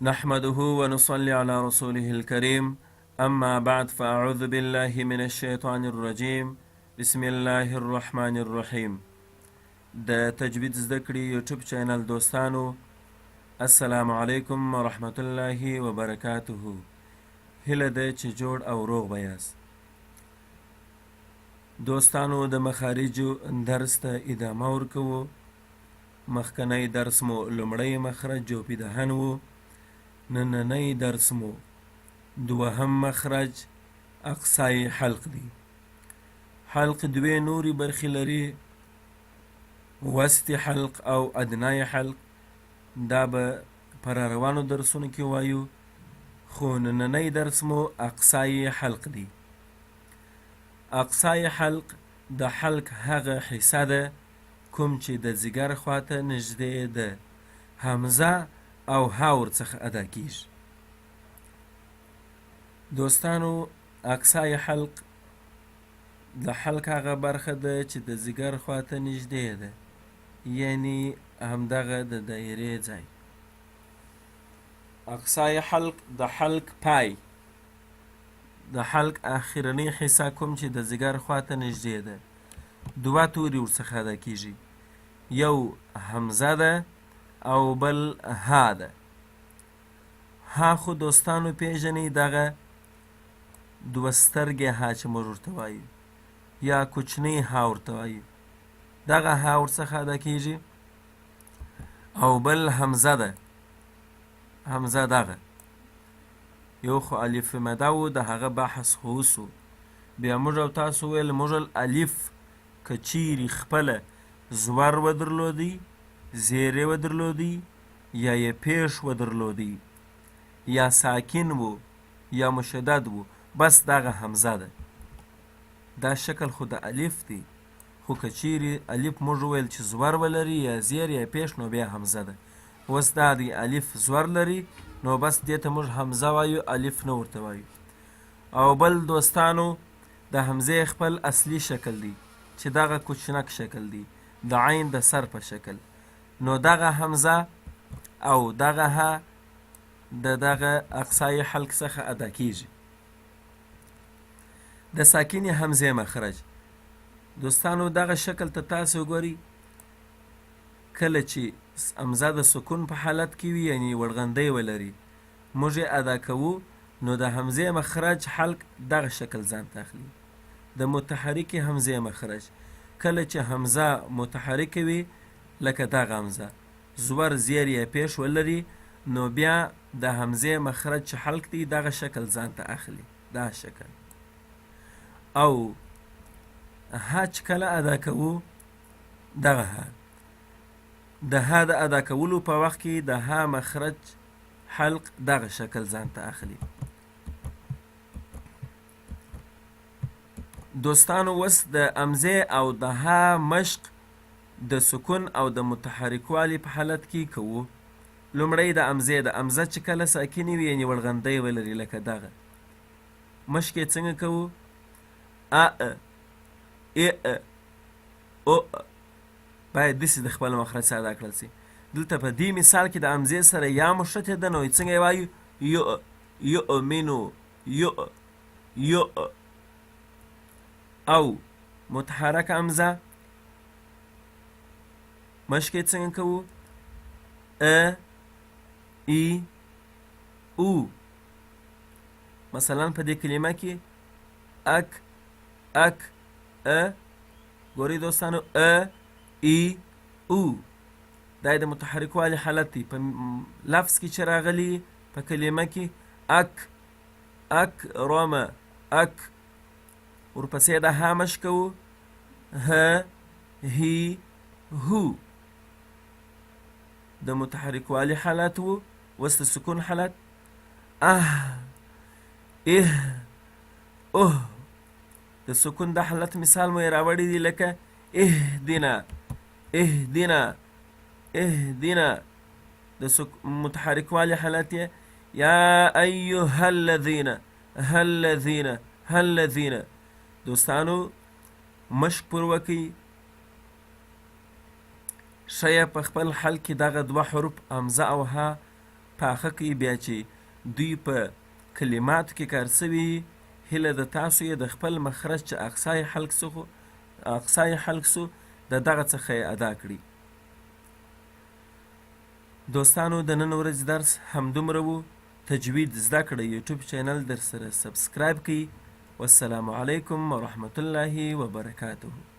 نحمده ونصلي على رسوله الكريم أما بعد فأعوذ بالله من الشيطان الرجيم بسم الله الرحمن الرحيم. د تجوید زده کړې یوټیوب چینل دوستانو، السلام علیکم ورحمة الله وبرکاته. هیله ده چې جوړ او روغ به یاست. دوستانو، د مخارجو درس ته ادامه ورکوو. مخکنی درس مو لومړی مخرج جوپیدهن و، نننی درس مو دوهم مخرج اقصای حلق دی. حلق دوی نوری برخی لري، وسط حلق او ادنای حلق. دا به پر روانو درسونو کې وایو، خو نننی درس مو اقصای حلق دی. اقصای حلق د حلق هغه حصه ده کوم چې د ځیګر خواته نږدې ده، همزه او ها ورڅخه ادا کیږي. دوستانو، اقصای حلق د حلق هغه برخه ده چې د ځیګر خواته نږدې ده، یعنی همدغه د دایرې ځای. اقصای حلق د حلق پای، د حلق اخرنی حصه کوم چې د ځیګر خواته نږدې ده، دوه توري ورڅخه ادا کیږي. یو همزه ده او بل ها ده. ها خو دوستانو پیژنئ، دغه دوه سترګې ها چې موږ ورته وایو، یا کوچنی ها ورته وایو، دغه ها ورڅخه ادا کیږي. او بل همزه ده. همزه دغه یو خو الف مده و، د هغه بحث خو وسو. بیا موږ او تاسو ویل موږ الف که چیرې خپله زور ودرلودی، زیره ودرلودی، یا یې پیش ودرلودی، یا ساکن و یا مشدد و، بس دغه همزه ده. دا شکل خو د الف دی، خو که چیرې الف موږ ویل چې زور ولري یا زیر یا پیش، نو بیا همزه ده. اوس دا دی الف زور لري، نو بس دې ته موږ همزه وایو، الف نه ورته وایو. او بل دوستانو، د همزې خپل اصلي شکل دی چې دغه کوچنک شکل دی، د عین د سر په شکل. نو دغه همزه او دغه ها د دغه اقصای حلق څخه ادا کیږي. د ساکنې همزې مخرج، دوستانو دغه شکل ته تاسو ګورئ. کله چې همزه د سکون په حالت کې وي، یعنی ورغندۍ ولري، موږ یې ادا کوو، نو د همزې مخرج حلق دغه شکل ځان ته اخلي. د متحرکې همزې مخرج، کله چې همزه متحرکه وي، لکه دغه همزه زور زیر یا پیش ولري، نو بیا د همزې مخرج چې حلق دی دغه شکل ځان ته اخلي، دا شکل. او ها چې کله ادا کوو، دغه ها د ها د ادا کولو په وخت کې د ها مخرج حلق دغه شکل ځان ته اخلي. دوستانو، اوس د همزې او د ها مشق د سکون او د متحرکوالي په حالت کې کوو. لومړی د همزه چې کله ساکنې وي، یعنې ورغندۍ ولري، لکه دغه مشق یې څنګه کوو؟ ا ا او باید داسې د خپل مخرج سره ادا کړل سي. دلته په دې مثال کې د همزې سره یا مشتې ده، نو څنګه یې وایو؟ یؤمنو، یو. او متحرک همزه مشق یې څنګه کوو؟ ا ای او. مثلا په دې کلمه کې اک ا، ګورئ دوستانو، ا ای او، دا د متحرکوالي حالت دی. په لفظ کې چې راغلی په کلمه کې اکرمه، اک. ورپسې د ها مشق کوو، ه هی هو، د متحرکوالي حالت و. اوس د سکون حالت، اوه. د سکون د حالت مثال مو یې راوړی دی، لکه اهدنا. د متحرکوالي حالت یې یا ایها الذین. دوستانو، مشق پر وکئ، ښه په خپل حل کې دغه دوه حروف همزه او ها پاخه کوي بیا چې دوی په کلماتو کې کار سوي هیله د تاسو یې د خپل مخرج چې اقصای حلق سو د دغه څخه یې ادا کړي. دوستانو د نن ورځې درس همدومره و. تجوید زده کړه یوټیوب چینل در سره سبسکرایب کړئ. والسلام علیکم ورحمة الله وبرکاته.